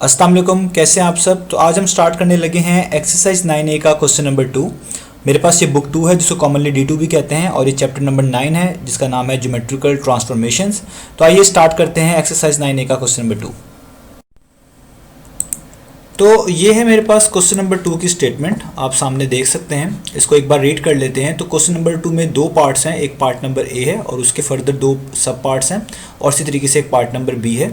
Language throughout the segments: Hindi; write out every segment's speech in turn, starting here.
अस्सलाम वालेकुम, कैसे हैं आप सब। तो आज हम स्टार्ट करने लगे हैं एक्सरसाइज 9A का क्वेश्चन नंबर 2। मेरे पास ये बुक 2 है जिसको कॉमनली D2 भी कहते हैं, और ये चैप्टर नंबर 9 है जिसका नाम है ज्योमेट्रिकल ट्रांसफॉर्मेशंस। तो आइए स्टार्ट करते हैं एक्सरसाइज 9A का क्वेश्चन नंबर 2। तो ये है मेरे पास क्वेश्चन नंबर 2 की स्टेटमेंट, आप सामने देख सकते हैं। इसको एक बार रीड कर लेते हैं। तो क्वेश्चन नंबर 2 में दो पार्ट्स हैं, एक पार्ट नंबर ए है और उसके फर्दर दो सब पार्ट्स हैं, और इसी तरीके से एक पार्ट नंबर बी है।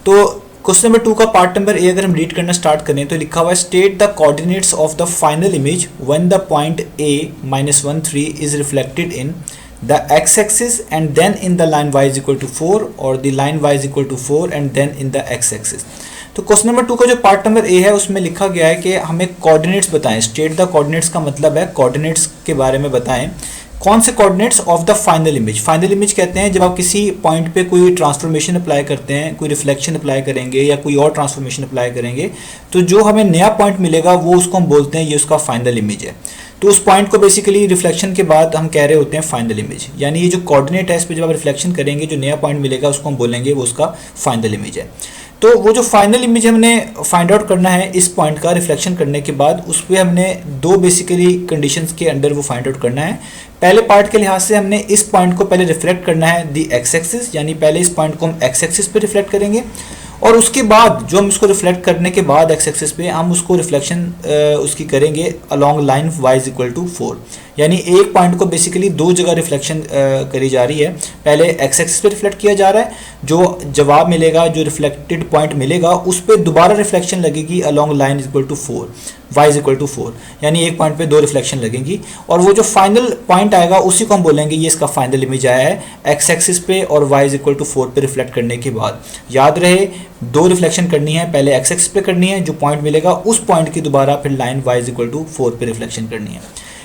तो क्वेश्चन नंबर 2 का पार्ट नंबर ए अगर हम रीड करना स्टार्ट करें तो लिखा हुआ है, state the coordinates of the final image when the point a -1 3 is reflected in the x-axis and then in the line y is equal to 4 और the line y is equal to 4 and then in the x-axis। तो क्वेश्चन नंबर 2 का जो पार्ट नंबर ए है उसमें लिखा गया है कि हमें कोऑर्डिनेट्स बताएं। स्टेट द कोऑर्डिनेट्स का मतलब है कोऑर्डिनेट्स के बारे में बताएं। कौन से coordinates of the final image. Final image कहते हैं जब आप किसी पॉइंट पे कोई ट्रांसफॉर्मेशन अप्लाई करते हैं, कोई रिफ्लेक्शन अप्लाई करेंगे या कोई और ट्रांसफॉर्मेशन अप्लाई करेंगे, तो जो हमें नया पॉइंट मिलेगा वो उसको हम बोलते हैं ये उसका फाइनल इमेज है। तो उस पॉइंट को बेसिकली रिफ्लेक्शन के बाद हम कह रहे होते हैं फाइनल इमेज, यानी ये जो कोऑर्डिनेट है इस पर जब आप रिफ्लेक्शन करेंगे जो नया पॉइंट मिलेगा उसको हम बोलेंगे वो उसका फाइनल इमेज है। तो वो जो फाइनल इमेज हमने फाइंड आउट करना है इस पॉइंट का रिफ्लेक्शन करने के बाद, उस पर हमने दो बेसिकली कंडीशंस के अंडर वो फाइंड आउट करना है। पहले पार्ट के लिहाज से हमने इस पॉइंट को पहले रिफ्लेक्ट करना है दी एक्स एक्सिस, यानी पहले इस पॉइंट को हम एक्स एक्सिस पे रिफ्लेक्ट करेंगे, और उसके बाद जो हम इसको रिफ्लेक्ट करने के बाद एक्स एक्सिस पे हम उसको रिफ्लेक्शन उसकी करेंगे along line y is equal to 4। यानी एक पॉइंट को बेसिकली दो जगह रिफ्लेक्शन करी जा रही है। पहले एक्स एक्सिस पे रिफ्लेक्ट किया जा रहा है, जो जवाब मिलेगा, जो रिफ्लेक्टेड पॉइंट मिलेगा उस पर दोबारा रिफ्लेक्शन लगेगी along line is equal to 4, y is equal to 4, यानी एक पॉइंट पे दो रिफ्लेक्शन लगेंगी। और वो जो फाइनल पॉइंट आएगा उसी को हम बोलेंगे ये इसका फाइनल इमेज आया है एक्स एक्सिस पे और y इज इक्वल टू 4 पे रिफ्लेक्ट करने के बाद। याद रहे दो रिफ्लेक्शन करनी है, पहले एक्स एक्सिस पे करनी है, जो पॉइंट मिलेगा उस पॉइंट की दोबारा फिर line y is equal to 4 पे रिफ्लेक्शन करनी है।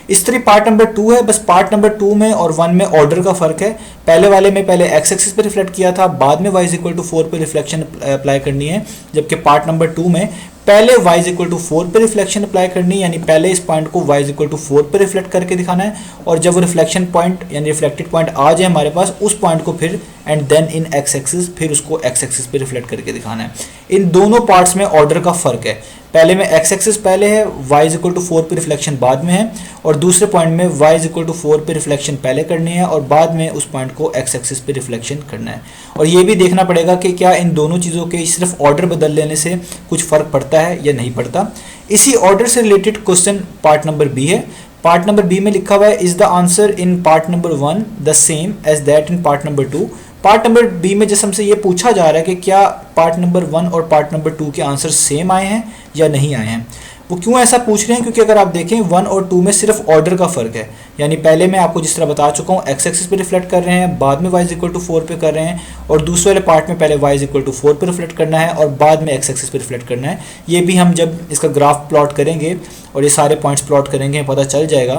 इस तरह पार्ट नंबर 2 है। बस पार्ट नंबर 2 में और 1 में ऑर्डर का फर्क है। पहले वाले में पहले एक्स एक्सिस पे रिफ्लेक्ट किया था, बाद में y इज इक्वल टू 4 पे रिफ्लेक्शन अप्लाई करनी है, जबकि पार्ट नंबर 2 में पहले y इज इक्वल टू 4 पे रिफ्लेक्शन अप्लाई करनी है, यानी पहले इस पॉइंट को y इज इक्वल टू 4 पे रिफ्लेक्ट करके दिखाना है, और जब वो रिफ्लेक्शन पॉइंट यानी रिफ्लेक्टेड पॉइंट आ जाए हमारे पास उस पॉइंट को फिर and then in x axis फिर उसको एक्स एक्सिस पे रिफ्लेक्ट करके दिखाना है। इन दोनों पार्ट्स में ऑर्डर का फर्क है। पहले में एक्स एक्सिस पहले है, y इज इक्वल टू 4 पे रिफ्लेक्शन बाद में है, और दूसरे पॉइंट में y इज इक्वल टू 4 पे रिफ्लेक्शन पहले करनी है और बाद में उस पॉइंट को एक्स एक्सिस पे रिफ्लेक्शन करना है। और ये भी देखना पड़ेगा कि क्या इन दोनों चीज़ों के सिर्फ ऑर्डर बदल लेने से कुछ फ़र्क पड़ता है या नहीं पड़ता। इसी ऑर्डर से related question part number B है। पार्ट नंबर बी में लिखा हुआ है, is the answer in part number 1 the same as that in part number 2। Part number B में जैसे हमसे ये पूछा जा रहा है कि क्या पार्ट नंबर 1 और पार्ट नंबर 2 के आंसर सेम आए हैं या नहीं आए हैं। वो क्यों ऐसा पूछ रहे हैं, क्योंकि अगर आप देखें 1 और 2 में सिर्फ ऑर्डर का फर्क है। यानी पहले मैं आपको जिस तरह बता चुका हूँ एक्स एक्सिस पे रिफ्लेक्ट कर रहे हैं, बाद में y इज इक्वल टू 4 पे कर रहे हैं, और दूसरे वाले पार्ट में पहले y इज इक्वल टू 4 पे रिफ्लेक्ट करना है और बाद में एक्स एक्सिस पे रिफ्लेक्ट करना है। ये भी हम जब इसका ग्राफ प्लॉट करेंगे और ये सारे पॉइंट्स प्लॉट करेंगे पता चल जाएगा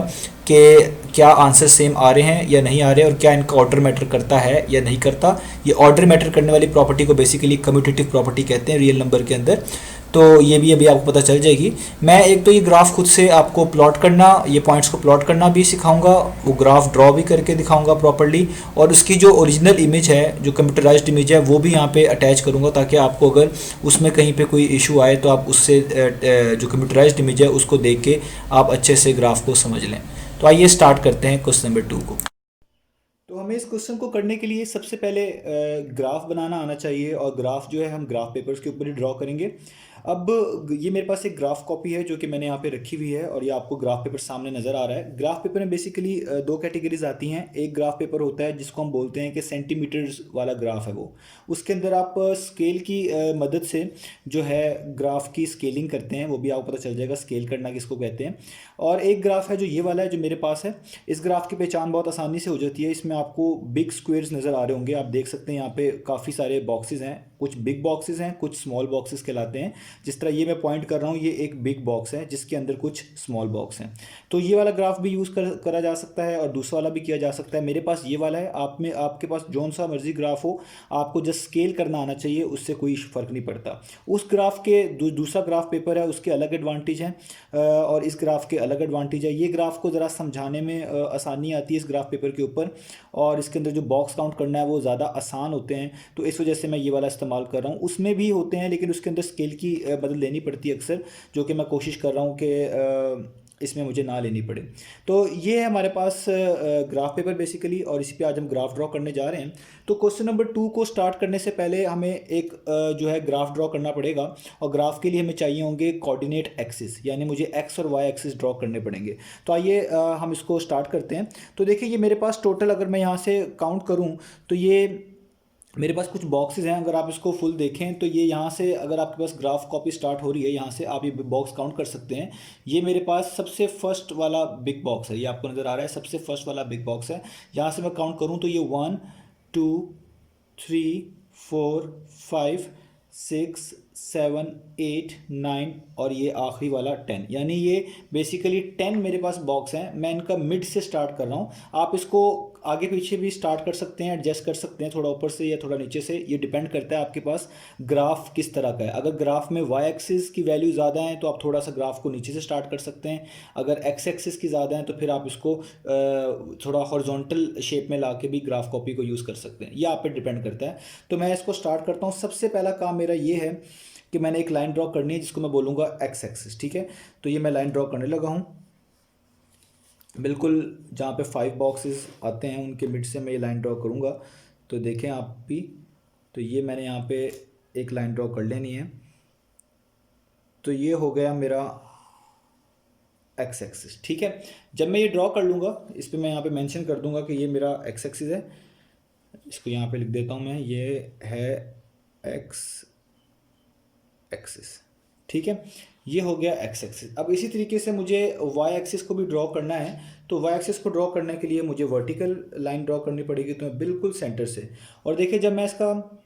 कि क्या आंसर सेम आ रहे हैं या नहीं आ रहे, और क्या इनका ऑर्डर मैटर करता है या नहीं करता। ये ऑर्डर मैटर करने वाली प्रॉपर्टी को बेसिकली कम्यूटेटिव प्रॉपर्टी कहते हैं रियल नंबर के अंदर। तो ये भी अभी आपको पता चल जाएगी। मैं एक तो ये ग्राफ खुद से आपको प्लॉट करना, ये पॉइंट्स को प्लॉट करना भी सिखाऊंगा, वो ग्राफ ड्रॉ भी करके दिखाऊंगा प्रॉपर्ली, और उसकी जो ओरिजिनल इमेज है, जो कंप्यूटराइज्ड इमेज है, वो भी यहाँ पे अटैच करूँगा, ताकि आपको अगर उसमें कहीं पे कोई इशू आए तो आप उससे जो कंप्यूटराइज्ड इमेज है उसको देख के आप अच्छे से ग्राफ को समझ लें। तो आइए स्टार्ट करते हैं क्वेश्चन नंबर 2 को। तो हमें इस क्वेश्चन को करने के लिए सबसे पहले ग्राफ बनाना आना चाहिए, और ग्राफ जो है हम ग्राफ पेपर्स के ऊपर ही ड्रॉ करेंगे। अब ये मेरे पास एक ग्राफ कॉपी है जो कि मैंने यहाँ पे रखी हुई है, और ये आपको ग्राफ पेपर सामने नज़र आ रहा है। ग्राफ पेपर में बेसिकली दो कैटेगरीज आती हैं। एक ग्राफ पेपर होता है जिसको हम बोलते हैं कि सेंटीमीटर्स वाला ग्राफ है वो, उसके अंदर आप स्केल की मदद से जो है ग्राफ की स्केलिंग करते हैं, वो भी आपको पता चल जाएगा स्केल करना किसको कहते हैं। और एक ग्राफ है जो ये वाला है जो मेरे पास है। इस ग्राफ की पहचान बहुत आसानी से हो जाती है। इसमें आपको बिग स्क्वेयर्स नज़र आ रहे होंगे, आप देख सकते हैं यहाँ पे काफ़ी सारे बॉक्सेस हैं, कुछ बिग बॉक्सेस हैं, कुछ स्मॉल बॉक्सेस कहलाते हैं। जिस तरह ये मैं पॉइंट कर रहा हूँ, ये एक बिग बॉक्स है जिसके अंदर कुछ स्मॉल बॉक्स हैं। तो ये वाला ग्राफ भी यूज़ करा जा सकता है और दूसरा वाला भी किया जा सकता है। मेरे पास ये वाला है, आप में आपके पास जौन सा मर्जी ग्राफ हो, आपको जस्ट स्केल करना आना चाहिए, उससे कोई फ़र्क नहीं पड़ता। उस ग्राफ के दूसरा ग्राफ पेपर है, उसके अलग एडवांटेज हैं और इस ग्राफ के अलग एडवांटेज है। ये ग्राफ को ज़रा समझाने में आसानी आती है इस ग्राफ पेपर के ऊपर, और इसके अंदर जो बॉक्स काउंट करना है वो ज़्यादा आसान होते हैं, तो इस वजह से मैं ये वाला इस्तेमाल कर रहा हूँ। उसमें भी होते हैं लेकिन उसके अंदर स्केल की मदद लेनी पड़ती है अक्सर, जो कि मैं कोशिश कर रहा हूँ कि इसमें मुझे ना लेनी पड़े। तो ये है हमारे पास ग्राफ पेपर बेसिकली, और इसी पे आज हम ग्राफ ड्रॉ करने जा रहे हैं। तो क्वेश्चन नंबर 2 को स्टार्ट करने से पहले हमें एक जो है ग्राफ ड्रॉ करना पड़ेगा, और ग्राफ के लिए हमें चाहिए होंगे कोऑर्डिनेट एक्सिस, यानी मुझे एक्स और वाई एक्सिस ड्रॉ करने पड़ेंगे। तो आइए हम इसको स्टार्ट करते हैं। तो देखिए ये मेरे पास टोटल, अगर मैं यहाँ से काउंट करूँ तो ये मेरे पास कुछ बॉक्सेस हैं। अगर आप इसको फुल देखें तो ये यहाँ से, अगर आपके पास ग्राफ कॉपी स्टार्ट हो रही है यहाँ से, आप ये बॉक्स काउंट कर सकते हैं। ये मेरे पास सबसे फर्स्ट वाला बिग बॉक्स है, ये आपको नज़र आ रहा है, सबसे फर्स्ट वाला बिग बॉक्स है। यहाँ से मैं काउंट करूँ तो ये 1 2 3 4 5 6 7 8 9 और ये आखिरी वाला 10, यानी ये बेसिकली 10 मेरे पास बॉक्स हैं। मैं इनका मिड से स्टार्ट कर रहा हूँ। आप इसको आगे पीछे भी स्टार्ट कर सकते हैं, एडजस्ट कर सकते हैं, थोड़ा ऊपर से या थोड़ा नीचे से, ये डिपेंड करता है आपके पास ग्राफ किस तरह का है। अगर ग्राफ में वाई एक्सिस की वैल्यू ज़्यादा है तो आप थोड़ा सा ग्राफ को नीचे से स्टार्ट कर सकते हैं। अगर एक्स एक्सिस की ज़्यादा है तो फिर आप इसको थोड़ा हॉरिजॉन्टल शेप में ला के भी ग्राफ कॉपी को यूज़ कर सकते हैं, ये आप पे डिपेंड करता है। तो मैं इसको स्टार्ट करता हूँ। सबसे पहला काम मेरा ये है कि मैंने एक लाइन ड्रॉ करनी है जिसको मैं बोलूँगा एक्स एक्सिस, ठीक है। तो ये मैं लाइन ड्रॉ करने लगा हूँ। बिल्कुल जहाँ पे 5 बॉक्सेस आते हैं उनके मिड से मैं ये लाइन ड्रॉ करूँगा। तो देखें आप भी, तो ये मैंने यहाँ पे एक लाइन ड्रॉ कर लेनी है। तो ये हो गया मेरा एक्स एक्सिस, ठीक है। जब मैं ये ड्रॉ कर लूँगा, इस पर मैं यहाँ पे मेंशन कर दूँगा कि ये मेरा एक्स एक्सिस है। इसको यहाँ पे लिख देता हूँ मैं, ये है एक्स एक्सिस, ठीक है। ये हो गया एक्स एक्सिस। अब इसी तरीके से मुझे वाई एक्सिस को भी ड्रॉ करना है। तो वाई एक्सिस को ड्रॉ करने के लिए मुझे वर्टिकल लाइन ड्रॉ करनी पड़ेगी, तो मैं बिल्कुल सेंटर से, और देखिए जब मैं इसका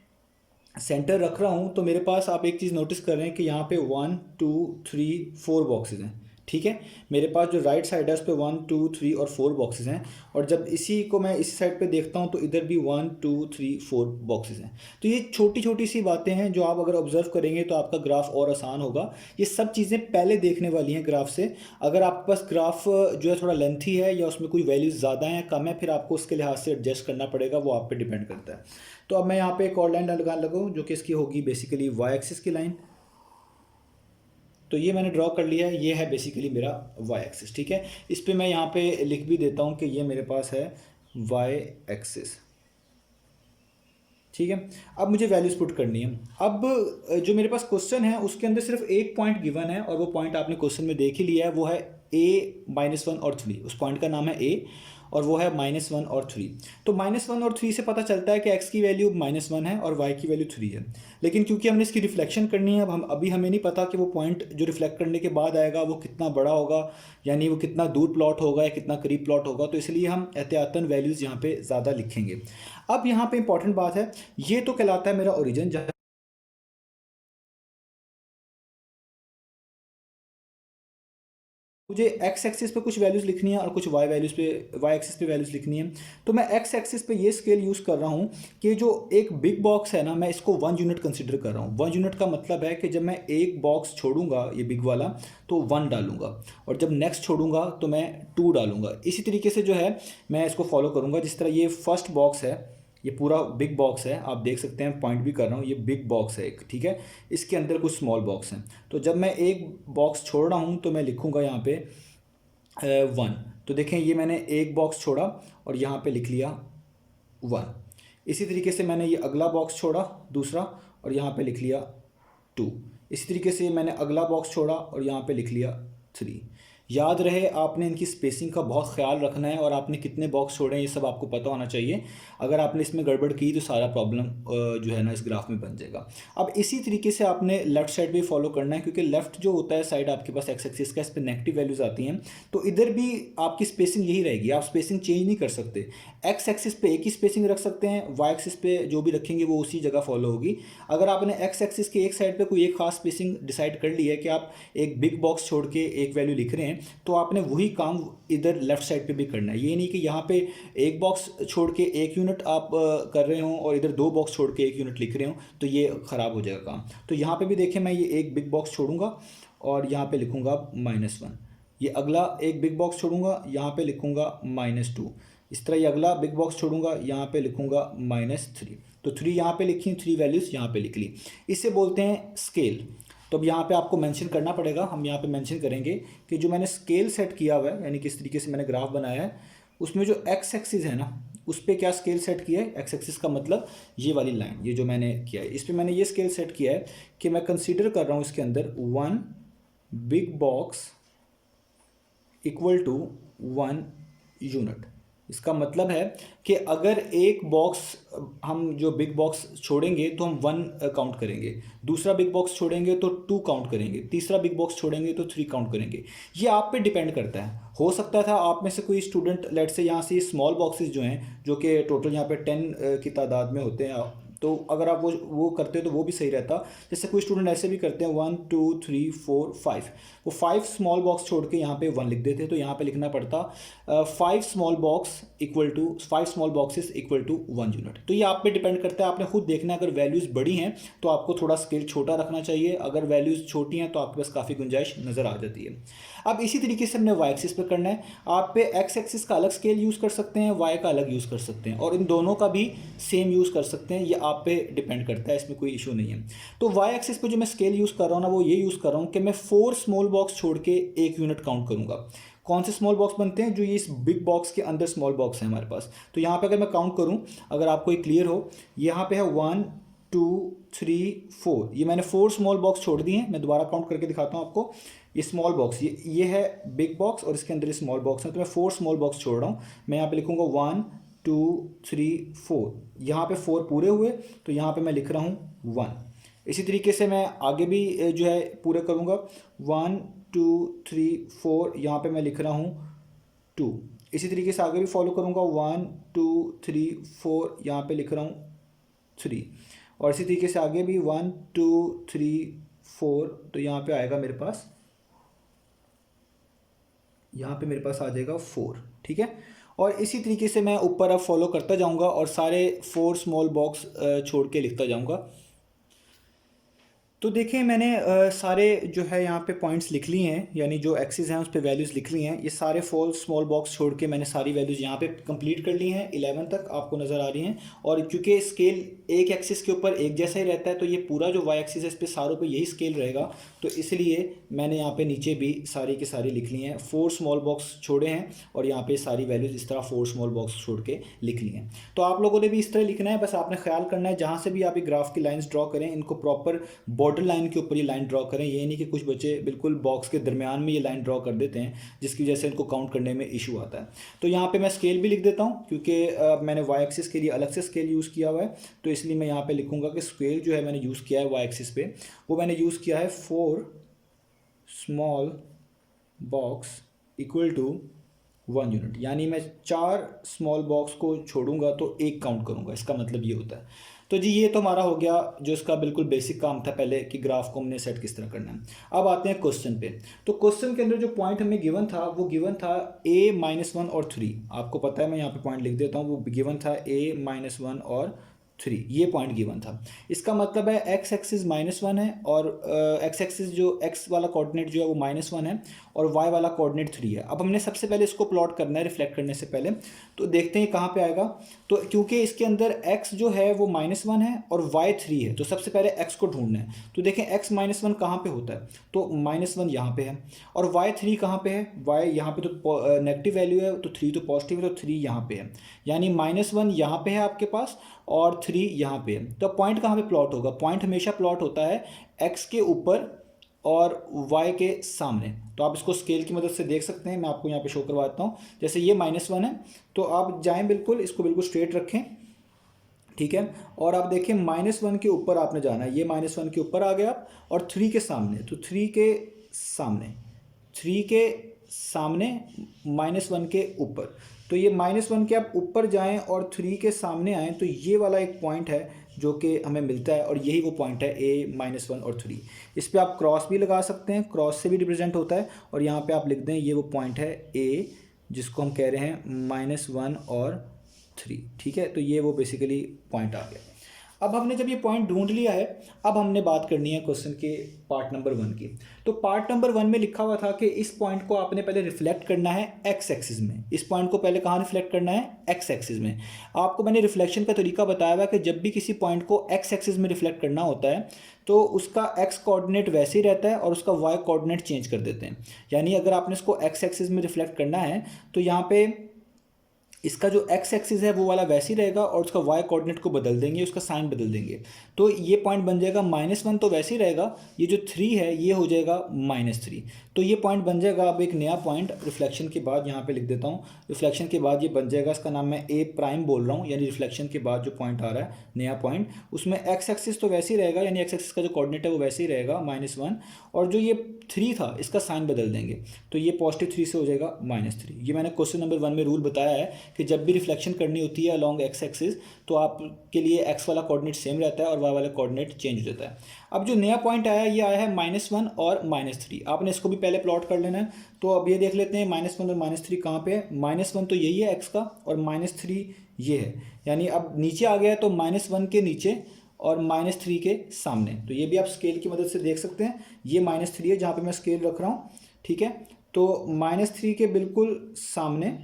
सेंटर रख रहा हूँ तो मेरे पास आप एक चीज़ नोटिस कर रहे हैं कि यहाँ पे 1 2 3 4 बॉक्सेस हैं, ठीक है। मेरे पास जो राइट साइड है उस पर 1 2 3 और 4 बॉक्सेस हैं, और जब इसी को मैं इस साइड पे देखता हूँ तो इधर भी 1 2 3 4 बॉक्सेस हैं। तो ये छोटी छोटी सी बातें हैं जो आप अगर ऑब्जर्व करेंगे तो आपका ग्राफ और आसान होगा। ये सब चीज़ें पहले देखने वाली हैं ग्राफ से। अगर आपके पास ग्राफ जो है थोड़ा लेंथी है या उसमें कोई वैल्यूज़ ज़्यादा हैं कम है, फिर आपको उसके लिहाज से एडजस्ट करना पड़ेगा, वो आप पे डिपेंड करता है। तो अब मैं यहाँ पे एक और लाइन लगाने लगा जो कि इसकी होगी बेसिकली वाई एक्सिस की लाइन। तो ये मैंने ड्रॉ कर लिया है, ये है बेसिकली मेरा वाई एक्सिस, ठीक है। इस पे मैं यहाँ पे लिख भी देता हूँ कि ये मेरे पास है वाई एक्सिस, ठीक है। अब मुझे वैल्यूज पुट करनी है। अब जो मेरे पास क्वेश्चन है उसके अंदर सिर्फ एक पॉइंट गिवन है, और वो पॉइंट आपने क्वेश्चन में देख ही लिया है, वो है a -1 और 3। उस पॉइंट का नाम है a और वो है -1 और 3। तो -1 और 3 से पता चलता है कि x की वैल्यू -1 है और y की वैल्यू 3 है। लेकिन क्योंकि हमने इसकी रिफ्लेक्शन करनी है, अब हमें नहीं पता कि वो पॉइंट जो रिफ्लेक्ट करने के बाद आएगा वो कितना बड़ा होगा, यानी वो कितना दूर प्लॉट होगा या कितना करीब प्लॉट होगा। तो इसलिए हम एहतियातन वैल्यूज़ यहाँ पे ज़्यादा लिखेंगे। अब यहाँ पे इंपॉर्टेंट बात है, ये तो कहलाता है मेरा ओरिजिन, जहाँ मुझे एक्स एक्सिस पे कुछ वैल्यूज़ लिखनी है और कुछ वाई एक्सिस पे वैल्यूज़ लिखनी है। तो मैं एक्स एक्सिस पे ये स्केल यूज़ कर रहा हूँ कि जो एक बिग बॉक्स है ना, मैं इसको 1 यूनिट कंसिडर कर रहा हूँ। 1 यूनिट का मतलब है कि जब मैं एक बॉक्स छोड़ूंगा ये बिग वाला तो 1 डालूंगा, और जब नेक्स्ट छोड़ूंगा तो मैं 2 डालूंगा। इसी तरीके से जो है मैं इसको फॉलो करूँगा। जिस तरह ये फर्स्ट बॉक्स है, ये पूरा बिग बॉक्स है, आप देख सकते हैं, पॉइंट भी कर रहा हूँ, ये बिग बॉक्स है एक, ठीक है। इसके अंदर कुछ स्मॉल बॉक्स हैं। तो जब मैं एक बॉक्स छोड़ रहा हूँ तो मैं लिखूँगा यहाँ पे 1। तो देखें ये मैंने एक बॉक्स छोड़ा और यहाँ पे लिख लिया 1। इसी तरीके से मैंने ये अगला बॉक्स छोड़ा दूसरा और यहाँ पे लिख लिया 2। इसी तरीके से मैंने अगला बॉक्स छोड़ा और यहाँ पे लिख लिया 3। याद रहे आपने इनकी स्पेसिंग का बहुत ख्याल रखना है, और आपने कितने बॉक्स छोड़े हैं ये सब आपको पता होना चाहिए। अगर आपने इसमें गड़बड़ की तो सारा प्रॉब्लम जो है ना इस ग्राफ में बन जाएगा। अब इसी तरीके से आपने लेफ्ट साइड भी फॉलो करना है, क्योंकि लेफ्ट जो होता है साइड आपके पास एक्स एक्सिस का, इस पर नेगेटिव वैल्यूज़ आती हैं। तो इधर भी आपकी स्पेसिंग यही रहेगी, आप स्पेसिंग चेंज नहीं कर सकते। एक्स एक्सिस पे एक ही स्पेसिंग रख सकते हैं, वाई एक्सिस पे जो भी रखेंगे वो उसी जगह फॉलो होगी। अगर आपने एक्स एक्सिस के एक साइड पे कोई एक खास स्पेसिंग डिसाइड कर ली है कि आप एक बिग बॉक्स छोड़ के एक वैल्यू लिख रहे हैं, तो आपने वही काम इधर लेफ्ट साइड पे भी करना है। ये नहीं कि यहाँ पे एक बॉक्स छोड़ के 1 यूनिट आप कर रहे हो और इधर 2 बॉक्स छोड़ के 1 यूनिट लिख रहे हो, तो ये ख़राब हो जाएगा काम। तो यहाँ पे भी देखें, मैं ये एक बिग बॉक्स छोड़ूंगा और यहाँ पे लिखूंगा -1। ये अगला एक बिग बॉक्स छोड़ूंगा, यहाँ पे लिखूंगा -2। इस तरह ये अगला बिग बॉक्स छोड़ूंगा, यहाँ पे लिखूंगा -3। तो 3 यहाँ पे लिखी, 3 वैल्यूज़ यहाँ पे लिख ली। इसे बोलते हैं स्केल। तो अब यहाँ पे आपको मेंशन करना पड़ेगा, हम यहाँ पे मेंशन करेंगे कि जो मैंने स्केल सेट किया हुआ है, यानी किस तरीके से मैंने ग्राफ बनाया है, उसमें जो एक्स एक्सिस है ना, उस पर क्या स्केल सेट किया है। एक्स एक्सिस का मतलब ये वाली लाइन, ये जो मैंने किया है, इस पर मैंने ये स्केल सेट किया है कि मैं कंसीडर कर रहा हूँ इसके अंदर 1 big box equal to 1 unit. इसका मतलब है कि अगर एक बॉक्स, हम जो बिग बॉक्स छोड़ेंगे तो हम 1 काउंट करेंगे, दूसरा बिग बॉक्स छोड़ेंगे तो 2 काउंट करेंगे, तीसरा बिग बॉक्स छोड़ेंगे तो 3 काउंट करेंगे। ये आप पे डिपेंड करता है। हो सकता था आप में से कोई स्टूडेंट लेट से यहाँ से स्मॉल बॉक्सेस जो हैं, जो कि टोटल यहाँ पे 10 की तादाद में होते हैं, तो अगर आप वो करते हो तो वो भी सही रहता। जैसे कोई स्टूडेंट ऐसे भी करते हैं 1 2 3 4 5, वो 5 स्मॉल बॉक्स छोड़ के यहाँ पे 1 लिख देते, तो यहाँ पे लिखना पड़ता 5 small box equal to 5 small boxes equal to 1 unit. तो ये आप पे डिपेंड करता है, आपने खुद देखना है। अगर वैल्यूज़ बड़ी हैं तो आपको थोड़ा स्केल छोटा रखना चाहिए, अगर वैल्यूज़ छोटी हैं तो आपके पास काफ़ी गुंजाइश नज़र आ जाती है। अब इसी तरीके से हमने वाई एक्सिस पे करना है। आप पे एक्स एक्सिस का अलग स्केल यूज़ कर सकते हैं, वाई का अलग यूज़ कर सकते हैं, और इन दोनों का भी सेम यूज़ कर सकते हैं। ये आप पे डिपेंड करता है, इसमें कोई इशू नहीं है। तो वाई एक्सिस पे जो मैं स्केल यूज़ कर रहा हूँ ना, वो ये यूज़ कर रहा हूँ कि मैं 4 स्मॉल बॉक्स छोड़ के 1 यूनिट काउंट करूँगा। कौन से स्मॉल बॉक्स बनते हैं? जो ये इस बिग बॉक्स के अंदर स्मॉल बॉक्स है हमारे पास। तो यहाँ पे अगर मैं काउंट करूँ, अगर आपको ये क्लियर हो, यहाँ पे है 1 2 3 4, ये मैंने 4 स्मॉल बॉक्स छोड़ दिए हैं। मैं दोबारा काउंट करके दिखाता हूँ आपको। ये स्मॉल बॉक्स, ये है बिग बॉक्स और इसके अंदर स्मॉल बॉक्स है, तो मैं 4 स्मॉल बॉक्स छोड़ रहा हूँ। मैं यहाँ पे लिखूँगा 1 2 3 4, यहाँ पे 4 पूरे हुए, तो यहाँ पे मैं लिख रहा हूँ 1। इसी तरीके से मैं आगे भी जो है पूरे करूँगा, 1 2 3 4, यहाँ पे मैं लिख रहा हूँ 2। इसी तरीके से आगे भी फॉलो करूँगा, 1 2 3 4, यहाँ पे लिख रहा हूँ 3। और इसी तरीके से आगे भी 1 2 3 4, तो यहाँ पे आएगा मेरे पास, यहाँ पे मेरे पास आ जाएगा 4। ठीक है। और इसी तरीके से मैं ऊपर अब फॉलो करता जाऊँगा और सारे 4 स्मॉल बॉक्स छोड़ के लिखता जाऊँगा। तो देखिए मैंने सारे जो है यहाँ पे पॉइंट्स लिख लिए हैं, यानी जो एक्सिस हैं उस पे वैल्यूज़ लिख ली हैं। ये सारे 4 स्मॉल बॉक्स छोड़ के मैंने सारी वैल्यूज़ यहाँ पे कंप्लीट कर ली हैं, 11 तक आपको नज़र आ रही हैं। और क्योंकि स्केल एक एक्सिस के ऊपर एक जैसा ही रहता है, तो ये पूरा जो वाई एक्सिस है इस पर सारों पे यही स्केल रहेगा, तो इसलिए मैंने यहाँ पे नीचे भी सारी की सारी लिख ली हैं। 4 स्मॉल बॉक्स छोड़े हैं और यहाँ पे सारी वैल्यूज़ इस तरह 4 स्मॉल बॉक्स छोड़ के लिख ली हैं। तो आप लोगों ने भी इस तरह लिखना है, बस आपने ख्याल करना है जहाँ से भी आप ये ग्राफ की लाइन्स ड्रॉ करें, इनको प्रॉपर बॉर्डर लाइन के ऊपर ये लाइन ड्रॉ करें। ये नहीं कि कुछ बच्चे बिल्कुल बॉक्स के दरमियान में ये लाइन ड्रॉ कर देते हैं, जिसकी वजह से इनको काउंट करने में इशू आता है। तो यहाँ पे मैं स्केल भी लिख देता हूँ, क्योंकि मैंने वाई एक्सिस के लिए अलग से स्केल यूज़ किया हुआ है, तो इसलिए मैं यहाँ पे लिखूँगा कि स्केल जो है मैंने यूज़ किया है वाई एक्सिस पे, वो मैंने यूज़ किया है 4 small box equal to 1 unit. यानी मैं 4 स्मॉल बॉक्स को छोड़ूंगा तो 1 काउंट करूंगा, इसका मतलब ये होता है। तो जी ये तो हमारा हो गया जो इसका बिल्कुल बेसिक काम था पहले कि ग्राफ को हमने सेट किस तरह करना है। अब आते हैं क्वेश्चन पे। तो क्वेश्चन के अंदर जो पॉइंट हमें गिवन था वो गिवन था a-1 और 3। आपको पता है, मैं यहाँ पे पॉइंट लिख देता हूँ, वो गिवन था a-1 और 3, ये पॉइंट गिवन था। इसका मतलब है एक्स एक्सिस -1 है और एक्स एक्सिस जो एक्स वाला कोऑर्डिनेट जो है वो -1 है और वाई वाला कोऑर्डिनेट 3 है। अब हमने सबसे पहले इसको प्लॉट करना है रिफ्लेक्ट करने से पहले, तो देखते हैं कहाँ पे आएगा। तो क्योंकि इसके अंदर x जो है वो -1 है और y 3 है, तो सबसे पहले x को ढूंढना है। तो देखें x -1 कहाँ पे होता है, तो -1 यहाँ पे है, और y 3 कहाँ पे है, y यहाँ पे तो नेगेटिव वैल्यू है, तो 3 तो पॉजिटिव है, तो 3 यहाँ पे है। यानी -1 यहाँ पे है आपके पास और 3 यहाँ पे है। तो पॉइंट कहाँ पे प्लॉट होगा? पॉइंट हमेशा प्लॉट होता है x के ऊपर और y के सामने। तो आप इसको स्केल की मदद से देख सकते हैं, मैं आपको यहाँ पे शो करवाता हूँ। जैसे ये -1 है, तो आप जाएं बिल्कुल, इसको बिल्कुल स्ट्रेट रखें, ठीक है, और आप देखें -1 के ऊपर आपने जाना है। ये -1 के ऊपर आ गया आप, और 3 के सामने, तो 3 के सामने, 3 के सामने -1 के ऊपर। तो ये -1 के आप ऊपर जाएं और 3 के सामने आएँ, तो ये वाला एक पॉइंट है जो कि हमें मिलता है, और यही वो पॉइंट है a-1 और 3। इस पे आप क्रॉस भी लगा सकते हैं, क्रॉस से भी रिप्रेजेंट होता है, और यहाँ पे आप लिख दें ये वो पॉइंट है a, जिसको हम कह रहे हैं -1 और 3। ठीक है, तो ये वो बेसिकली पॉइंट आ गया। अब हमने जब ये पॉइंट ढूंढ लिया है, अब हमने बात करनी है क्वेश्चन के पार्ट नंबर 1 की। तो पार्ट नंबर 1 में लिखा हुआ था कि इस पॉइंट को आपने पहले रिफ्लेक्ट करना है एक्स एक्सिस में। इस पॉइंट को पहले कहाँ रिफ्लेक्ट करना है? एक्स एक्सिस में। आपको मैंने रिफ्लेक्शन का तरीका बताया हुआ कि जब भी किसी पॉइंट को एक्स एक्सिस में रिफ्लेक्ट करना होता है तो उसका एक्स कोऑर्डिनेट वैसे ही रहता है और उसका वाई कोऑर्डिनेट चेंज कर देते हैं। यानी अगर आपने इसको एक्स एक्सिस में रिफ्लेक्ट करना है तो यहाँ पे इसका जो एक्स एक्सिस है वो वाला वैसे ही रहेगा और उसका वाई कोऑर्डिनेट को बदल देंगे, उसका साइन बदल देंगे। तो ये पॉइंट बन जाएगा -1 तो वैसे ही रहेगा, ये जो 3 है ये हो जाएगा -3। तो ये पॉइंट बन जाएगा। अब एक नया पॉइंट रिफ्लेक्शन के बाद यहाँ पे लिख देता हूँ। रिफ्लेक्शन के बाद ये बन जाएगा, इसका नाम मैं ए प्राइम बोल रहा हूँ, यानी रिफ्लेक्शन के बाद जो पॉइंट आ रहा है नया पॉइंट, उसमें एक्स एक्सिस तो वैसे ही रहेगा, यानी एक्स एक्सिस का जो कोऑर्डिनेट है वो वैसे ही रहेगा -1, और जो ये 3 था इसका साइन बदल देंगे। तो ये +3 से हो जाएगा -3। ये मैंने क्वेश्चन नंबर 1 में रूल बताया है कि जब भी रिफ्लेक्शन करनी होती है अलॉन्ग एक्स एक्सिस तो आपके लिए एक्स वाला कोऑर्डिनेट सेम रहता है और वाई वाला कोऑर्डिनेट चेंज हो जाता है। अब जो नया पॉइंट आया ये आया है -1 और -3। आपने इसको भी पहले प्लॉट कर लेना है। तो अब ये देख लेते हैं -1 और -3 कहाँ पे है। -1 तो यही है एक्स का और -3 ये है, यानी अब नीचे आ गया है तो -1 के नीचे और -3 के सामने। तो ये भी आप स्केल की मदद से देख सकते हैं। ये -3 है जहाँ पे मैं स्केल रख रहा हूँ, ठीक है। तो -3 के बिल्कुल सामने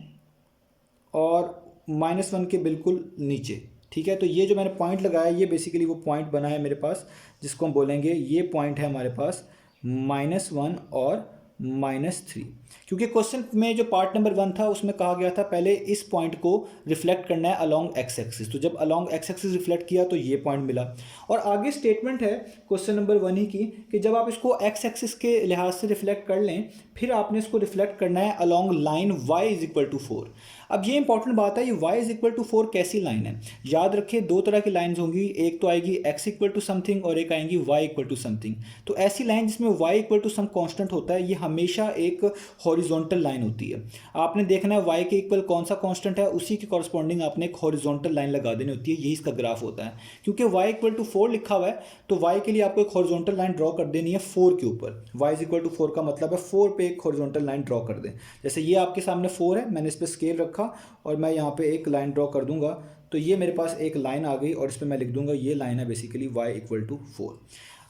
और -1 के बिल्कुल नीचे, ठीक है। तो ये जो मैंने पॉइंट लगाया ये बेसिकली वो पॉइंट बना है मेरे पास, जिसको हम बोलेंगे ये पॉइंट है हमारे पास -1 और -3। क्योंकि क्वेश्चन में जो पार्ट नंबर 1 था उसमें कहा गया था पहले इस पॉइंट को रिफ्लेक्ट करना है अलॉन्ग एक्स एक्सिस। तो जब अलॉन्ग एक्स एक्सिस रिफ्लेक्ट किया तो ये पॉइंट मिला। और आगे स्टेटमेंट है क्वेश्चन नंबर 1 ही की कि जब आप इसको एक्स एक्सिस के लिहाज से रिफ्लेक्ट कर लें फिर आपने इसको रिफ्लेक्ट करना है अलॉन्ग लाइन y = 4। अब ये इंपॉर्टेंट बात है, ये y = 4 कैसी लाइन है? याद रखिए दो तरह की लाइंस होंगी, एक तो आएगी x = समथिंग और एक आएंगी y = समथिंग। तो ऐसी लाइन जिसमें y = सम कांस्टेंट होता है ये हमेशा एक हॉरिजॉन्टल लाइन होती है। आपने देखना है y के इक्वल कौन सा कांस्टेंट है, उसी के कॉरस्पॉन्डिंग आपने एक हॉरिजॉन्टल लाइन लगा देनी होती है, यही इसका ग्राफ होता है। क्योंकि y = 4 लिखा हुआ है तो y के लिए आपको एक हॉरिजॉन्टल लाइन ड्रॉ कर देनी है 4 के ऊपर। y = 4 का मतलब है 4 पे एक हॉरिजॉन्टल लाइन ड्रॉ कर दें। जैसे ये आपके सामने 4 है, मैंने इस पर स्केल रखा और मैं यहाँ पे एक लाइन ड्रॉ कर दूंगा तो ये मेरे पास एक लाइन आ गई और इस पर मैं लिख दूंगा ये लाइन है बेसिकली y = 4।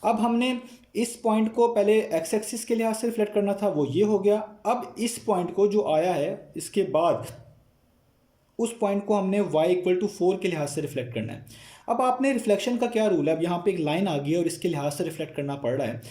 अब हमने इस पॉइंट को पहले एक्स एक्सिस के लिहाज से रिफ्लेक्ट करना था, वो ये हो गया। अब इस पॉइंट को जो आया है इसके बाद उस पॉइंट को हमने y = 4 के लिहाज से रिफ्लेक्ट करना है। अब आपने रिफ्लेक्शन का क्या रूल है, अब यहाँ पे एक लाइन आ गई है और इसके लिहाज से रिफ्लेक्ट करना पड़ रहा है।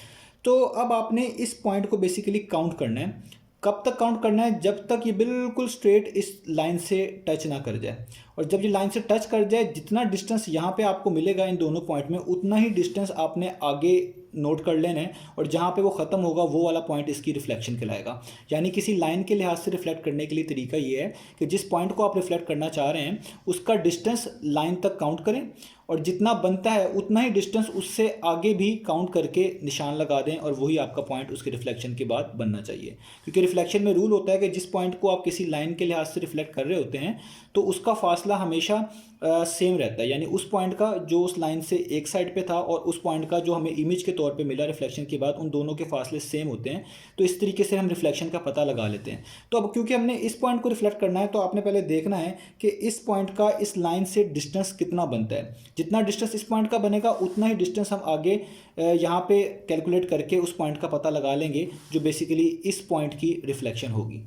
तो अब आपने इस पॉइंट को बेसिकली काउंट करना है। कब तक काउंट करना है? जब तक ये बिल्कुल स्ट्रेट इस लाइन से टच ना कर जाए। और जब ये लाइन से टच कर जाए जितना डिस्टेंस यहाँ पे आपको मिलेगा इन दोनों पॉइंट में उतना ही डिस्टेंस आपने आगे नोट कर लेना है और जहाँ पे वो ख़त्म होगा वो वाला पॉइंट इसकी रिफ्लेक्शन कहलाएगा। यानी किसी लाइन के लिहाज से रिफ्लेक्ट करने के लिए तरीका ये है कि जिस पॉइंट को आप रिफ्लेक्ट करना चाह रहे हैं उसका डिस्टेंस लाइन तक काउंट करें और जितना बनता है उतना ही डिस्टेंस उससे आगे भी काउंट करके निशान लगा दें और वही आपका पॉइंट उसके रिफ्लेक्शन के बाद बनना चाहिए। क्योंकि रिफ्लेक्शन में रूल होता है कि जिस पॉइंट को आप किसी लाइन के लिहाज से रिफ्लेक्ट कर रहे होते हैं तो उसका फासला हमेशा सेम रहता है। यानी उस पॉइंट का जो उस लाइन से एक साइड पे था और उस पॉइंट का जो हमें इमेज के तौर पे मिला रिफ्लेक्शन के बाद, उन दोनों के फासले सेम होते हैं। तो इस तरीके से हम रिफ्लेक्शन का पता लगा लेते हैं। तो अब क्योंकि हमने इस पॉइंट को रिफ्लेक्ट करना है तो आपने पहले देखना है कि इस पॉइंट का इस लाइन से डिस्टेंस कितना बनता है। जितना डिस्टेंस इस पॉइंट का बनेगा उतना ही डिस्टेंस हम आगे यहाँ पे कैलकुलेट करके उस पॉइंट का पता लगा लेंगे जो बेसिकली इस पॉइंट की रिफ्लेक्शन होगी।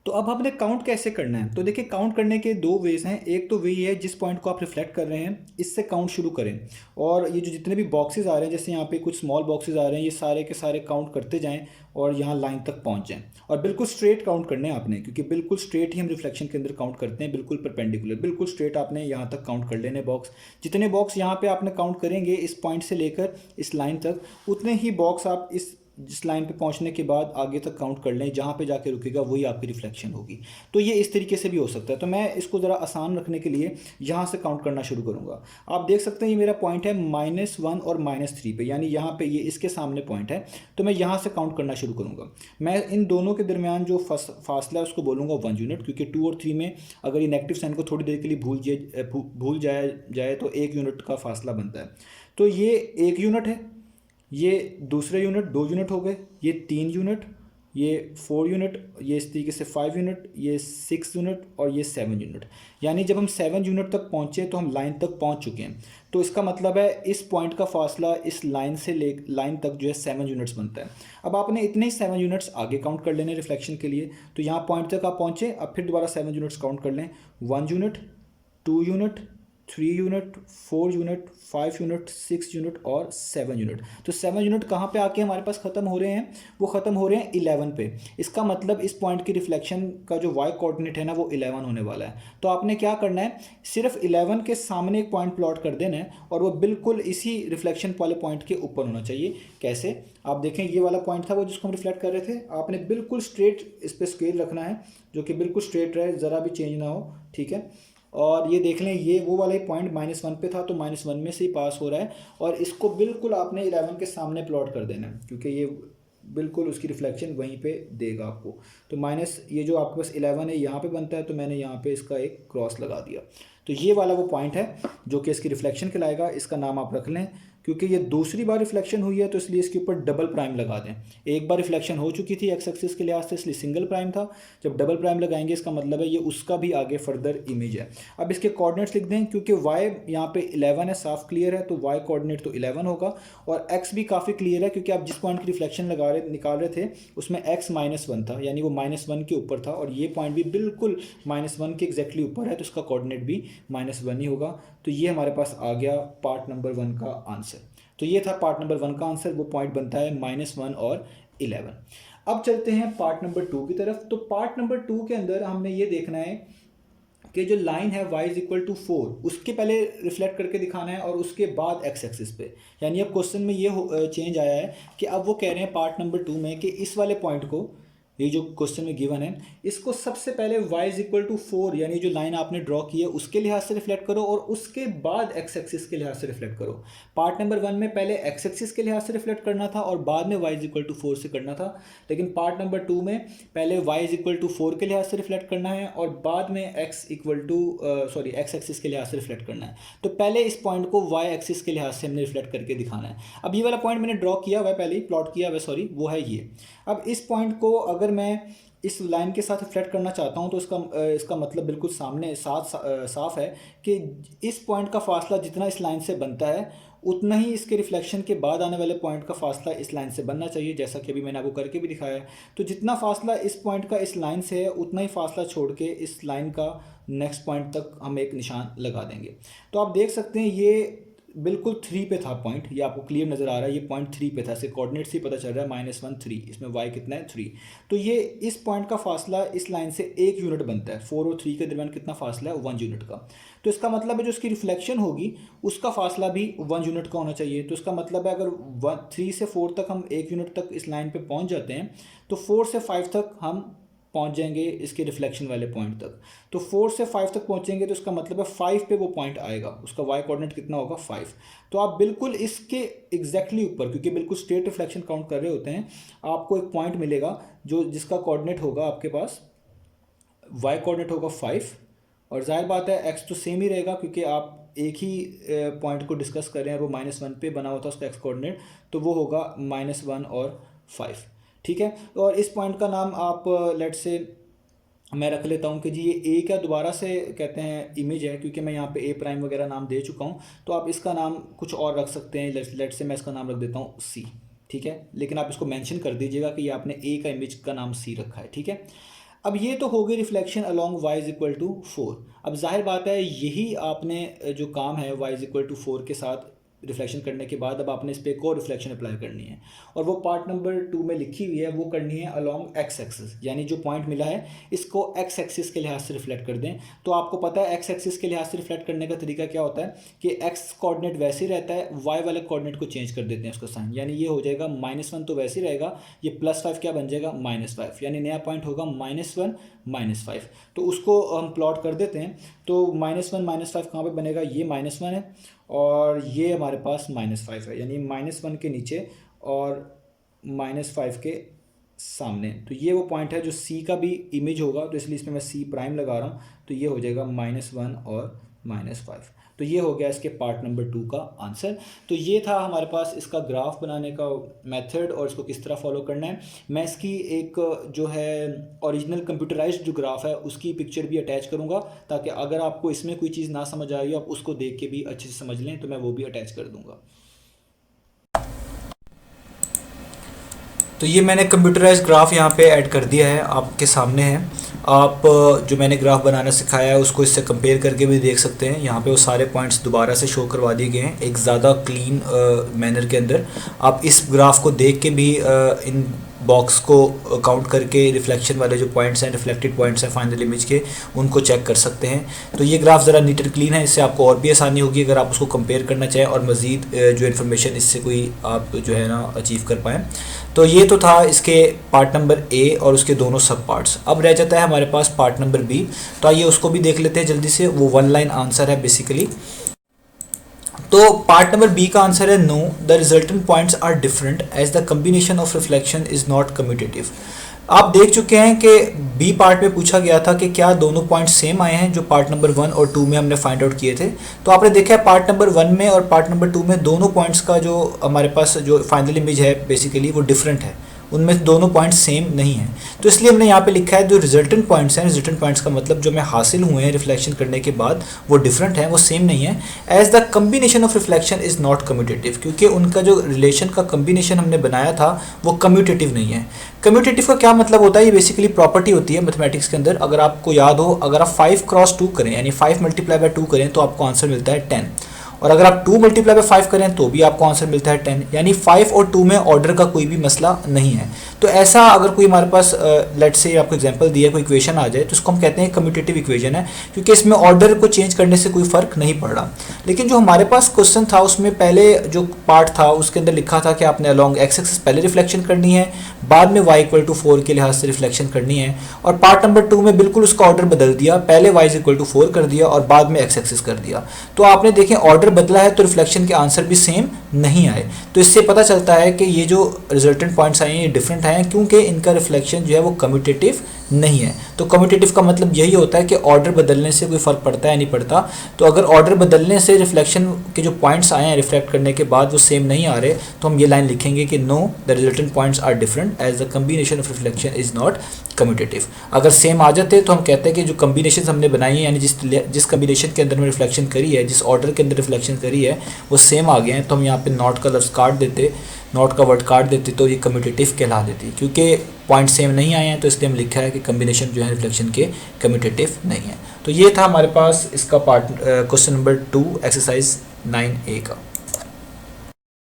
तो अब हमने काउंट कैसे करना है? तो देखिए काउंट करने के दो वेज हैं। एक तो वही है जिस पॉइंट को आप रिफ्लेक्ट कर रहे हैं इससे काउंट शुरू करें और ये जो जितने भी बॉक्सेस आ रहे हैं, जैसे यहाँ पे कुछ स्मॉल बॉक्सेस आ रहे हैं, ये सारे के सारे काउंट करते जाएं और यहाँ लाइन तक पहुँच जाएं। और बिल्कुल स्ट्रेट काउंट करने हैं आपने, क्योंकि बिल्कुल स्ट्रेट ही हम रिफ्लेक्शन के अंदर काउंट करते हैं, बिल्कुल परपेंडिकुलर, बिल्कुल स्ट्रेट आपने यहाँ तक काउंट कर लेने बॉक्स। जितने बॉक्स यहाँ पर आपने काउंट करेंगे इस पॉइंट से लेकर इस लाइन तक, उतने ही बॉक्स आप इस जिस लाइन पे पहुंचने के बाद आगे तक काउंट कर लें, जहाँ पे जाके रुकेगा वही आपकी रिफ्लेक्शन होगी। तो ये इस तरीके से भी हो सकता है। तो मैं इसको ज़रा आसान रखने के लिए यहाँ से काउंट करना शुरू करूँगा। आप देख सकते हैं ये मेरा पॉइंट है -1 और -3 पे, यानी यहाँ पे ये इसके सामने पॉइंट है। तो मैं यहाँ से काउंट करना शुरू करूँगा। मैं इन दोनों के दरमियान जो फासला है उसको बोलूँगा 1 यूनिट, क्योंकि 2 और 3 में अगर ये नेगेटिव साइन को थोड़ी देर के लिए भूल जाए तो 1 यूनिट का फासला बनता है। तो ये 1 यूनिट है, ये दूसरे यूनिट 2 यूनिट हो गए, ये 3 यूनिट ये 4 यूनिट, ये इस तरीके से 5 यूनिट, ये 6 यूनिट और ये 7 यूनिट। यानी जब हम 7 यूनिट तक पहुँचे तो हम लाइन तक पहुँच चुके हैं। तो इसका मतलब है इस पॉइंट का फासला इस लाइन से ले लाइन तक जो है 7 यूनिट्स बनता है। अब आपने इतने ही 7 यूनिट्स आगे काउंट कर लेने रिफ्लेक्शन के लिए। तो यहाँ पॉइंट तक आप पहुँचे, अब फिर दोबारा 7 यूनिट्स काउंट कर लें। 1 unit, 2 unit, 3 unit, 4 unit, 5 unit, 6 unit और 7 यूनिट। तो 7 यूनिट कहाँ पे आके हमारे पास ख़त्म हो रहे हैं? वो ख़त्म हो रहे हैं 11 पे। इसका मतलब इस पॉइंट की रिफ्लेक्शन का जो वाई कोऑर्डिनेट है ना वो 11 होने वाला है। तो आपने क्या करना है, सिर्फ 11 के सामने एक पॉइंट प्लॉट कर देना है और वो बिल्कुल इसी रिफ्लेक्शन वाले पॉइंट के ऊपर होना चाहिए। कैसे? आप देखें, ये वाला पॉइंट था वो जिसको हम रिफ्लेक्ट कर रहे थे। आपने बिल्कुल स्ट्रेट इस पर स्केल रखना है, जो कि बिल्कुल स्ट्रेट रहे, ज़रा भी चेंज ना हो, ठीक है। और ये देख लें, ये वो वाला पॉइंट -1 पे था, तो -1 में से ही पास हो रहा है। और इसको बिल्कुल आपने 11 के सामने प्लॉट कर देना है, क्योंकि ये बिल्कुल उसकी रिफ्लेक्शन वहीं पे देगा आपको। तो माइनस ये जो आपके पास 11 है यहाँ पे बनता है, तो मैंने यहाँ पे इसका एक क्रॉस लगा दिया। तो ये वाला वो पॉइंट है जो कि इसकी रिफ्लेक्शन कहलाएगा। इसका नाम आप रख लें, क्योंकि ये दूसरी बार रिफ्लेक्शन हुई है तो इसलिए इसके ऊपर डबल प्राइम लगा दें। एक बार रिफ्लेक्शन हो चुकी थी एक्स एक्सिस के लिहाज से, इसलिए सिंगल प्राइम था। जब डबल प्राइम लगाएंगे इसका मतलब है ये उसका भी आगे फर्दर इमेज है। अब इसके कोऑर्डिनेट्स लिख दें, क्योंकि वाई यहाँ पे 11 है, साफ क्लियर है, तो वाई कोऑर्डिनेट तो 11 होगा। और एक्स भी काफ़ी क्लियर है, क्योंकि आप जिस पॉइंट की रिफ्लेक्शन निकाल रहे थे उसमें एक्स -1 था, यानी वो -1 के ऊपर था। और ये पॉइंट भी बिल्कुल -1 के एग्जैक्टली ऊपर है, तो इसका कोऑर्डिनेट भी -1 ही होगा। तो ये हमारे पास आ गया पार्ट नंबर 1 का आंसर। तो ये था पार्ट नंबर 1 का आंसर। वो पॉइंट बनता है -1 और 11। अब चलते हैं पार्ट नंबर 2 की तरफ। तो पार्ट नंबर 2 के अंदर हमने ये देखना है कि जो लाइन है y = 4, उसके पहले रिफ्लेक्ट करके दिखाना है और उसके बाद x एक्सिस पे। यानी अब क्वेश्चन में ये चेंज आया है कि अब वो कह रहे हैं पार्ट नंबर 2 में कि इस वाले पॉइंट को, ये जो क्वेश्चन में गिवन है, इसको सबसे पहले y = 4 यानी जो लाइन आपने ड्रॉ की है उसके लिहाज से रिफ्लेक्ट करो और उसके बाद x एक्सिस के लिहाज से रिफ्लेक्ट करो। पार्ट नंबर 1 में पहले x एक्सिस के लिहाज से रिफ्लेक्ट करना था और बाद में y = 4 से करना था। लेकिन पार्ट नंबर 2 में पहले y = 4 के लिहाज से रिफ्लेक्ट करना है और बाद में x एक्सिस के लिहाज से रिफ्लेक्ट करना है। तो पहले इस पॉइंट को y एक्सिस के लिहाज से हमने रिफ्लेक्ट करके दिखाना है। अब ये वाला पॉइंट मैंने ड्रॉ किया हुआ है, पहले ही प्लॉट किया हुआ है, सॉरी, वो है ये। अब इस पॉइंट को अगर मैं इस लाइन के साथ रिफ्लेक्ट करना चाहता हूं तो इसका मतलब बिल्कुल सामने साफ है कि इस पॉइंट का फासला जितना इस लाइन से बनता है उतना ही इसके रिफ्लेक्शन के बाद आने वाले पॉइंट का फासला इस लाइन से बनना चाहिए, जैसा कि अभी मैंने आपको करके भी दिखाया है। तो जितना फासला इस पॉइंट का इस लाइन से है उतना ही फासला छोड़ के इस लाइन का नेक्स्ट पॉइंट तक हम एक निशान लगा देंगे। तो आप देख सकते हैं ये बिल्कुल 3 पे था पॉइंट, ये आपको क्लियर नज़र आ रहा है, ये पॉइंट 3 पे था। इससे कोऑर्डिनेट्स ही पता चल रहा है -1 3, इसमें y कितना है 3। तो ये इस पॉइंट का फासला इस लाइन से 1 यूनिट बनता है। 4 और 3 के दरमियान कितना फासला है? 1 यूनिट का। तो इसका मतलब है जो इसकी रिफ्लेक्शन होगी उसका फासला भी 1 यूनिट का होना चाहिए। तो इसका मतलब है अगर 3 से 4 तक हम 1 यूनिट तक इस लाइन पर पहुँच जाते हैं तो 4 से 5 तक हम पहुंच जाएंगे इसके रिफ्लेक्शन वाले पॉइंट तक। तो 4 से 5 तक पहुंचेंगे तो इसका मतलब है 5 पे वो पॉइंट आएगा, उसका y कोऑर्डिनेट कितना होगा? 5। तो आप बिल्कुल इसके एग्जैक्टली ऊपर, क्योंकि बिल्कुल स्ट्रेट रिफ्लेक्शन काउंट कर रहे होते हैं, आपको एक पॉइंट मिलेगा जो जिसका कोऑर्डिनेट होगा आपके पास, y कोऑर्डिनेट होगा 5। और जाहिर बात है x तो सेम ही रहेगा, क्योंकि आप एक ही पॉइंट को डिस्कस कर रहे हैं, वो -1 पे बना हुआ था उसका x कोऑर्डिनेट, तो वो होगा -1 और 5, ठीक है। और इस पॉइंट का नाम आप लेट से मैं रख लेता हूँ कि जी ये ए क्या दोबारा से कहते हैं इमेज है, क्योंकि मैं यहाँ पे ए प्राइम वगैरह नाम दे चुका हूँ। तो आप इसका नाम कुछ और रख सकते हैं, लेट से मैं इसका नाम रख देता हूँ सी, ठीक है। लेकिन आप इसको मेंशन कर दीजिएगा कि ये आपने ए का इमेज का नाम सी रखा है, ठीक है। अब ये तो हो गई रिफ्लेक्शन अलोंग y = 4। अब जाहिर बात है यही आपने जो काम है y = 4 के साथ रिफ्लेक्शन करने के बाद अब आपने इस पर एक और रिफ्लेक्शन अप्लाई करनी है, और वो पार्ट नंबर 2 में लिखी हुई है, वो करनी है अलोंग x एक्सिस। यानी जो पॉइंट मिला है इसको x एक्सिस के लिहाज से रिफ्लेक्ट कर दें। तो आपको पता है x एक्सिस के लिहाज से रिफ्लेक्ट करने का तरीका क्या होता है कि x कोऑर्डिनेट वैसे ही रहता है, y वाले कोऑर्डिनेट को चेंज कर देते हैं उसका साइन। यानी ये हो जाएगा -1 तो वैसे ही रहेगा, ये +5 क्या बन जाएगा? -5, यानी नया पॉइंट होगा -1 -5। तो उसको हम प्लॉट कर देते हैं। तो -1 -5 कहाँ पे बनेगा? ये -1 है और ये हमारे पास -5 है, यानी -1 के नीचे और -5 के सामने। तो ये वो पॉइंट है जो C का भी इमेज होगा, तो इसलिए इसमें मैं C प्राइम लगा रहा हूँ। तो ये हो जाएगा -1 और -5। तो ये हो गया इसके पार्ट नंबर 2 का आंसर। तो ये था हमारे पास इसका ग्राफ बनाने का मेथड और इसको किस तरह फॉलो करना है। मैं इसकी एक जो है ओरिजिनल कंप्यूटराइज्ड जो ग्राफ है उसकी पिक्चर भी अटैच करूँगा, ताकि अगर आपको इसमें कोई चीज़ ना समझ आई हो आप उसको देख के भी अच्छे से समझ लें, तो मैं वो भी अटैच कर दूँगा। तो ये मैंने कंप्यूटराइज्ड ग्राफ यहाँ पे ऐड कर दिया है, आपके सामने है। आप जो मैंने ग्राफ बनाना सिखाया है उसको इससे कंपेयर करके भी देख सकते हैं। यहाँ पे वो सारे पॉइंट्स दोबारा से शो करवा दिए गए हैं एक ज़्यादा क्लीन मैनर के अंदर। आप इस ग्राफ को देख के भी इन बॉक्स को काउंट करके रिफ्लेक्शन वाले जो पॉइंट्स हैं, रिफ्लेक्टेड पॉइंट्स हैं फाइनल इमेज के, उनको चेक कर सकते हैं। तो ये ग्राफ ज़रा नीट एंड क्लीन है, इससे आपको और भी आसानी होगी अगर आप उसको कंपेयर करना चाहें और मज़ीद जो इन्फॉर्मेशन इससे कोई आप जो है ना अचीव कर पाएँ। तो ये तो था इसके पार्ट नंबर ए और उसके दोनों सब पार्ट्स। अब रह जाता है हमारे पास पार्ट नंबर बी, तो आइए उसको भी देख लेते हैं जल्दी से। वो 1 लाइन आंसर है बेसिकली। तो पार्ट नंबर बी का आंसर है no, the resultant points are different as the combination of reflection is not commutative. आप देख चुके हैं कि बी पार्ट में पूछा गया था कि क्या दोनों पॉइंट सेम आए हैं जो पार्ट नंबर 1 और 2 में हमने फाइंड आउट किए थे। तो आपने देखा है पार्ट नंबर 1 में और पार्ट नंबर 2 में दोनों पॉइंट्स का जो हमारे पास जो फाइनल इमेज है बेसिकली वो डिफरेंट है, उनमें दोनों पॉइंट्स सेम नहीं हैं। तो इसलिए हमने यहाँ पे लिखा है जो रिजल्टेंट पॉइंट्स हैं, रिजल्टेंट पॉइंट्स का मतलब जो हमें हासिल हुए हैं रिफ्लेक्शन करने के बाद वो डिफरेंट हैं, वो सेम नहीं है। As the combination of reflection is not commutative, क्योंकि उनका जो रिलेशन का कम्बिनेशन हमने बनाया था वो कम्यूटेटिव नहीं है। कम्यूटेटिव का क्या मतलब होता है, ये बेसिकली प्रॉपर्टी होती है मैथमेटिक्स के अंदर। अगर आपको याद हो, अगर आप 5 क्रॉस 2 करें यानी 5 मल्टीप्लाई बाय 2 करें तो आपको आंसर मिलता है 10, और अगर आप 2 मल्टीप्लाई बाय 5 करें तो भी आपको आंसर मिलता है 10, यानी 5 और 2 में ऑर्डर का कोई भी मसला नहीं है। तो ऐसा अगर कोई हमारे पास लेट्स से आपको एग्जांपल दिया कोई इक्वेशन आ जाए तो इसको हम कहते हैं कम्यूटेटिव इक्वेशन है, क्योंकि इसमें ऑर्डर को चेंज करने से कोई फ़र्क नहीं पड़ रहा। लेकिन जो हमारे पास क्वेश्चन था उसमें पहले जो पार्ट था उसके अंदर लिखा था कि आपने अलॉन्ग एक्स एक्सिस पहले रिफ्लेक्शन करनी है, बाद में y=4 के लिहाज से रिफ्लेक्शन करनी है। और पार्ट नंबर 2 में बिल्कुल उसका ऑर्डर बदल दिया, पहले y=4 कर दिया और बाद में एक्स एक्सिस कर दिया। तो आपने देखें ऑर्डर बदला है तो रिफ्लेक्शन के आंसर भी सेम नहीं आए। तो इससे पता चलता है कि ये जो रिजल्टेंट पॉइंट्स आए हैं ये डिफरेंट हैं, क्योंकि इनका रिफ्लेक्शन जो है वो कम्यूटेटिव नहीं है। तो कम्यूटेटिव का मतलब यही होता है कि ऑर्डर बदलने से कोई फ़र्क पड़ता है नहीं पड़ता। तो अगर ऑर्डर बदलने से रिफ्लेक्शन के जो पॉइंट्स आए हैं रिफ्लेक्ट करने के बाद वो सेम नहीं आ रहे, तो हम ये लाइन लिखेंगे कि no the resultant points are different as the combination of reflection is not commutative. अगर सेम आ जाते तो हम कहते हैं कि जो कम्बिनेशन हमने बनाई है, यानी जिस कम्बिनेशन के अंदर हमने रिफ्लेक्शन करी है, जिस ऑर्डर के अंदर रिफ्लेक्शन करी है वो सेम आ गए हैं, तो हम यहाँ पे नॉट का लफ्ज़ काट देते, नॉट का वर्ड काट देते तो ये कम्यूटेटिव कहला देती। क्योंकि पॉइंट सेम नहीं आए हैं तो इसलिए हम लिखा है कि कम्बिनेशन जो है रिफ्लेक्शन के कम्यूटेटिव नहीं है। तो ये था हमारे पास इसका part question number 2 exercise 9A का।